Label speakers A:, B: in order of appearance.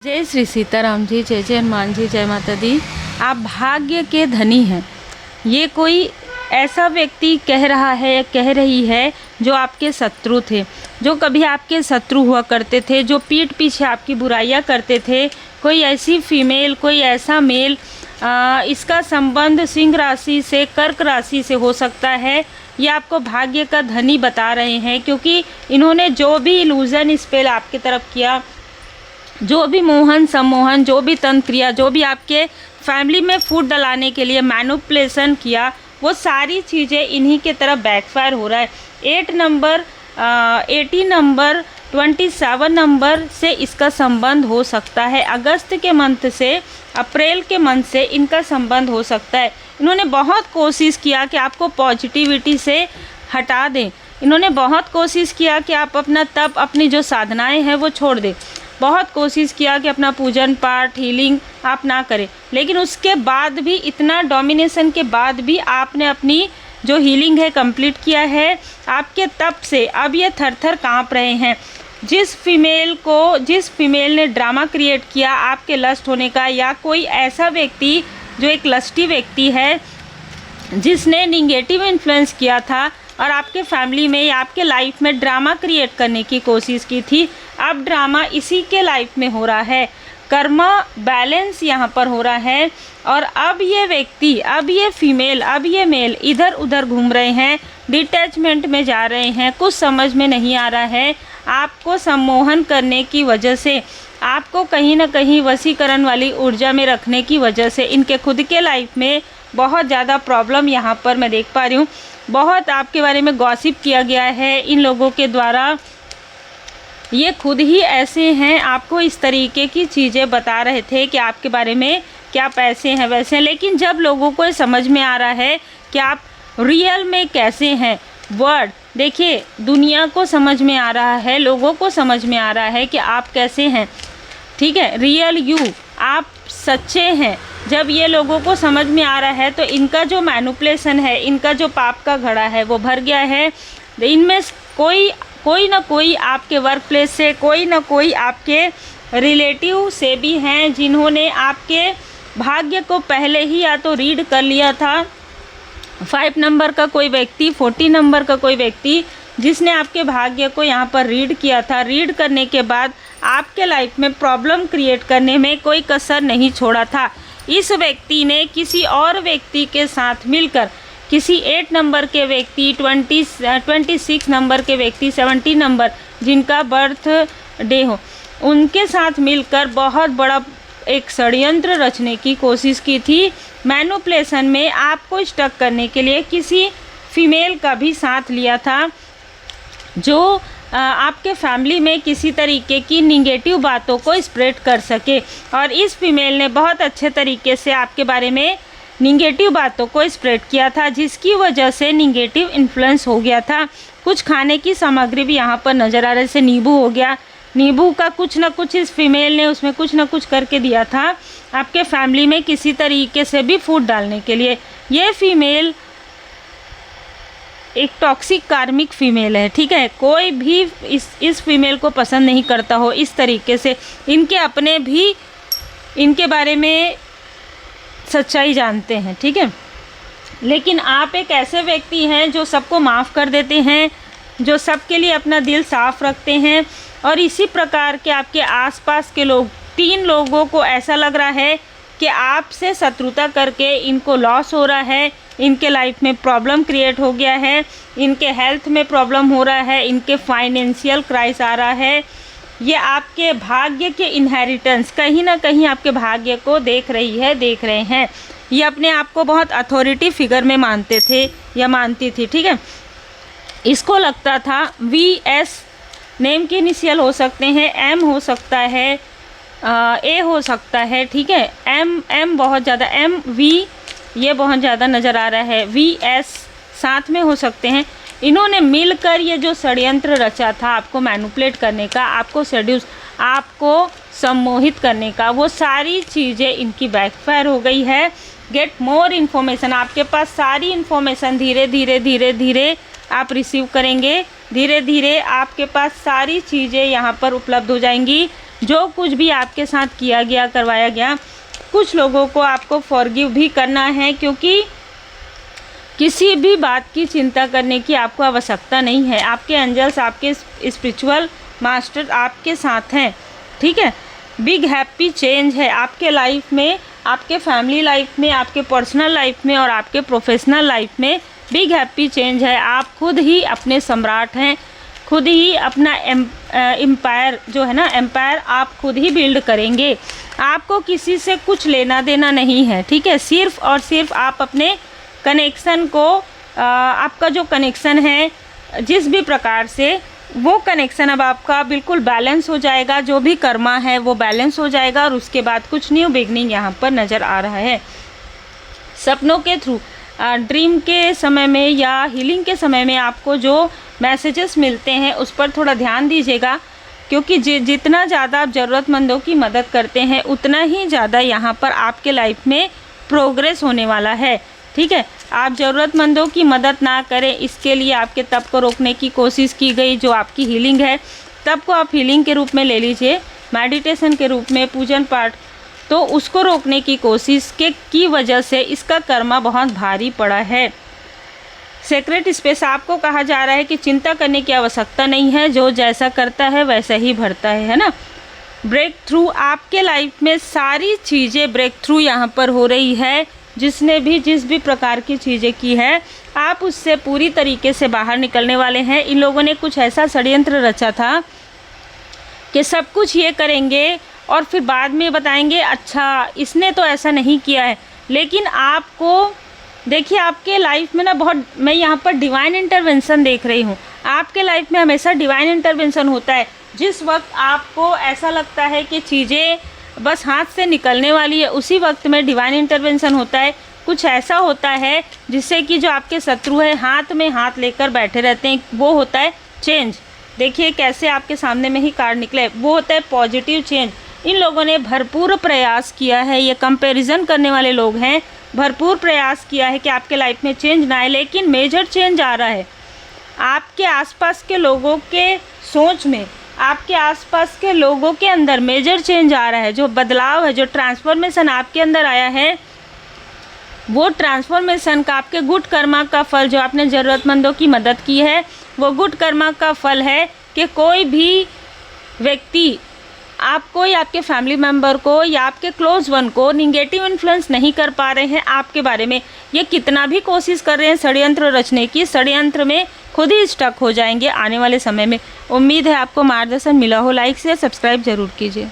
A: जय श्री सीताराम जी, जय जय हनुमान जी, जय माता दी। आप भाग्य के धनी हैं। ये कोई ऐसा व्यक्ति कह रहा है या कह रही है जो आपके शत्रु थे, जो कभी आपके शत्रु हुआ करते थे, जो पीठ पीछे आपकी बुराइयां करते थे। कोई ऐसी फीमेल, कोई ऐसा मेल, इसका संबंध सिंह राशि से कर्क राशि से हो सकता है। ये आपको भाग्य का धनी बता रहे हैं, क्योंकि इन्होंने जो भी इल्यूजन स्पेल आपकी तरफ किया, जो भी मोहन सम्मोहन, जो भी तंत्र क्रिया, जो भी आपके फैमिली में फूट डलाने के लिए मैनिपुलेशन किया, वो सारी चीज़ें इन्हीं के तरफ बैकफायर हो रहा है। 8 नंबर, 80 नंबर, 27 नंबर से इसका संबंध हो सकता है। अगस्त के मंथ से अप्रैल के मंथ से इनका संबंध हो सकता है। इन्होंने बहुत कोशिश किया कि आपको पॉजिटिविटी से हटा दें। इन्होंने बहुत कोशिश किया कि आप अपना तप, अपनी जो साधनाएं हैं वो छोड़ दें। बहुत कोशिश किया कि अपना पूजन पाठ, हीलिंग आप ना करें, लेकिन उसके बाद भी, इतना डोमिनेशन के बाद भी आपने अपनी जो हीलिंग है कंप्लीट किया है। आपके तप से अब ये थर थर काँप रहे हैं। जिस फीमेल ने ड्रामा क्रिएट किया आपके लस्ट होने का, या कोई ऐसा व्यक्ति जो एक लस्टी व्यक्ति है जिसने निगेटिव इन्फ्लुएंस किया था और आपके फैमिली में या आपके लाइफ में ड्रामा क्रिएट करने की कोशिश की थी, अब ड्रामा इसी के लाइफ में हो रहा है। कर्मा बैलेंस यहाँ पर हो रहा है। और अब ये व्यक्ति, अब ये फीमेल, अब ये मेल इधर उधर घूम रहे हैं, डिटैचमेंट में जा रहे हैं। कुछ समझ में नहीं आ रहा है। आपको सम्मोहन करने की वजह से, आपको कहीं ना कहीं वशीकरण वाली ऊर्जा में रखने की वजह से इनके खुद के लाइफ में बहुत ज़्यादा प्रॉब्लम यहाँ पर मैं देख पा रही हूँ। बहुत आपके बारे में गॉसिप किया गया है इन लोगों के द्वारा। ये खुद ही ऐसे हैं, आपको इस तरीके की चीज़ें बता रहे थे कि आपके बारे में कि आप ऐसे हैं वैसे हैं। लेकिन जब लोगों को समझ में आ रहा है कि आप रियल में कैसे हैं, वर्ड देखिए, दुनिया को समझ में आ रहा है, लोगों को समझ में आ रहा है कि आप कैसे हैं। ठीक है, रियल यू, आप सच्चे हैं। जब ये लोगों को समझ में आ रहा है तो इनका जो मैनिपुलेशन है, इनका जो पाप का घड़ा है वो भर गया है। इनमें कोई ना कोई आपके वर्क प्लेस से, कोई ना कोई आपके रिलेटिव से भी हैं जिन्होंने आपके भाग्य को पहले ही या तो रीड कर लिया था। 5 नंबर का कोई व्यक्ति, 40 नंबर का कोई व्यक्ति जिसने आपके भाग्य को यहाँ पर रीड किया था। रीड करने के बाद आपके लाइफ में प्रॉब्लम क्रिएट करने में कोई कसर नहीं छोड़ा था। इस व्यक्ति ने किसी और व्यक्ति के साथ मिलकर, किसी 8 नंबर के व्यक्ति, 26 नंबर के व्यक्ति, 70 नंबर जिनका बर्थ डे हो, उनके साथ मिलकर बहुत बड़ा एक षड्यंत्र रचने की कोशिश की थी। मैनिपुलेशन में आपको स्टक करने के लिए किसी फीमेल का भी साथ लिया था, जो आपके फैमिली में किसी तरीके की निगेटिव बातों को स्प्रेड कर सके। और इस फीमेल ने बहुत अच्छे तरीके से आपके बारे में निगेटिव बातों को स्प्रेड किया था, जिसकी वजह से निगेटिव इन्फ्लुएंस हो गया था। कुछ खाने की सामग्री भी यहाँ पर नज़र आ रहा है, जैसे नींबू हो गया। नींबू का कुछ ना कुछ इस फीमेल ने उसमें कुछ ना कुछ करके दिया था आपके फैमिली में किसी तरीके से भी फूट डालने के लिए। ये फीमेल एक टॉक्सिक कार्मिक फीमेल है। ठीक है, कोई भी इस फीमेल को पसंद नहीं करता हो इस तरीके से। इनके अपने भी इनके बारे में सच्चाई जानते हैं। ठीक है, लेकिन आप एक ऐसे व्यक्ति हैं जो सबको माफ़ कर देते हैं, जो सबके लिए अपना दिल साफ़ रखते हैं। और इसी प्रकार के आपके आसपास के लोग, 3 लोगों को ऐसा लग रहा है कि आपसे शत्रुता करके इनको लॉस हो रहा है, इनके लाइफ में प्रॉब्लम क्रिएट हो गया है, इनके हेल्थ में प्रॉब्लम हो रहा है, इनके फाइनेंशियल क्राइसिस आ रहा है। ये आपके भाग्य के इनहेरिटेंस कहीं ना कहीं आपके भाग्य को देख रहे हैं। ये अपने आप को बहुत अथॉरिटी फिगर में मानते थे या मानती थी। ठीक है, इसको लगता था VS नेम के इनिशियल हो सकते हैं, M हो सकता है, A हो सकता है। ठीक है, M बहुत ज़्यादा, MV ये बहुत ज़्यादा नज़र आ रहा है, VS साथ में हो सकते हैं। इन्होंने मिलकर ये जो षड्यंत्र रचा था आपको मैनिपुलेट करने का, आपको सेड्यूस, आपको सम्मोहित करने का, वो सारी चीज़ें इनकी बैकफायर हो गई है। गेट मोर इन्फॉर्मेशन, आपके पास सारी इन्फॉर्मेशन धीरे धीरे आप रिसीव करेंगे। धीरे धीरे आपके पास सारी चीज़ें यहाँ पर उपलब्ध हो जाएंगी। जो कुछ भी आपके साथ किया गया, करवाया गया, कुछ लोगों को आपको फॉरगिव भी करना है, क्योंकि किसी भी बात की चिंता करने की आपको आवश्यकता नहीं है। आपके एंजल्स, आपके स्पिरिचुअल मास्टर आपके साथ हैं, ठीक है। बिग हैप्पी चेंज है आपके लाइफ में, आपके फैमिली लाइफ में, आपके पर्सनल लाइफ में और आपके प्रोफेशनल लाइफ में बिग हैप्पी चेंज है। आप खुद ही अपने सम्राट हैं, खुद ही अपना एम्पायर जो है ना, एम्पायर आप खुद ही बिल्ड करेंगे। आपको किसी से कुछ लेना देना नहीं है, ठीक है। सिर्फ और सिर्फ आप अपने कनेक्शन को, आपका जो कनेक्शन है जिस भी प्रकार से, वो कनेक्शन अब आपका बिल्कुल बैलेंस हो जाएगा। जो भी कर्मा है वो बैलेंस हो जाएगा और उसके बाद कुछ न्यू बिगनिंग यहाँ पर नज़र आ रहा है। सपनों के थ्रू, ड्रीम के समय में या हीलिंग के समय में आपको जो मैसेजेस मिलते हैं उस पर थोड़ा ध्यान दीजिएगा, क्योंकि जितना ज़्यादा आप ज़रूरतमंदों की मदद करते हैं उतना ही ज़्यादा यहाँ पर आपके लाइफ में प्रोग्रेस होने वाला है, ठीक है। आप ज़रूरतमंदों की मदद ना करें, इसके लिए आपके तप को रोकने की कोशिश की गई। जो आपकी हीलिंग है, तप को आप हीलिंग के रूप में ले लीजिए, मेडिटेशन के रूप में, पूजन पाठ, तो उसको रोकने की कोशिश की वजह से इसका कर्मा बहुत भारी पड़ा है। सीक्रेट स्पेस आपको कहा जा रहा है कि चिंता करने की आवश्यकता नहीं है, जो जैसा करता है वैसा ही भरता है ना। ब्रेक थ्रू, आपके लाइफ में सारी चीज़ें ब्रेक थ्रू यहाँ पर हो रही है। जिसने भी जिस भी प्रकार की चीज़ें की है, आप उससे पूरी तरीके से बाहर निकलने वाले हैं। इन लोगों ने कुछ ऐसा षड्यंत्र रचा था कि सब कुछ ये करेंगे और फिर बाद में बताएंगे अच्छा इसने तो ऐसा नहीं किया है। लेकिन आपको देखिए, आपके लाइफ में ना बहुत, मैं यहाँ पर डिवाइन इंटरवेंशन देख रही हूँ। आपके लाइफ में हमेशा डिवाइन इंटरवेंशन होता है। जिस वक्त आपको ऐसा लगता है कि चीज़ें बस हाथ से निकलने वाली है, उसी वक्त में डिवाइन इंटरवेंशन होता है। कुछ ऐसा होता है जिससे कि जो आपके शत्रु है हाथ में हाथ लेकर बैठे रहते हैं, वो होता है चेंज। देखिए कैसे आपके सामने में ही कार्ड निकले, वो होता है पॉजिटिव चेंज। इन लोगों ने भरपूर प्रयास किया है, ये कंपैरिजन करने वाले लोग हैं, भरपूर प्रयास किया है कि आपके लाइफ में चेंज ना आए, लेकिन मेजर चेंज आ रहा है। आपके आसपास के लोगों के सोच में, आपके आसपास के लोगों के अंदर मेजर चेंज आ रहा है। जो बदलाव है, जो ट्रांसफॉर्मेशन आपके अंदर आया है, वो ट्रांसफॉर्मेशन का आपके गुड कर्मा का फल, जो आपने ज़रूरतमंदों की मदद की है, वो गुड कर्मा का फल है कि कोई भी व्यक्ति आपको या आपके फैमिली मेम्बर को या आपके क्लोज वन को निगेटिव इन्फ्लुएंस नहीं कर पा रहे हैं आपके बारे में। ये कितना भी कोशिश कर रहे हैं षड्यंत्र रचने की, षड्यंत्र में खुद ही स्टक हो जाएंगे आने वाले समय में। उम्मीद है आपको मार्गदर्शन मिला हो। लाइक शेयर सब्सक्राइब जरूर कीजिए।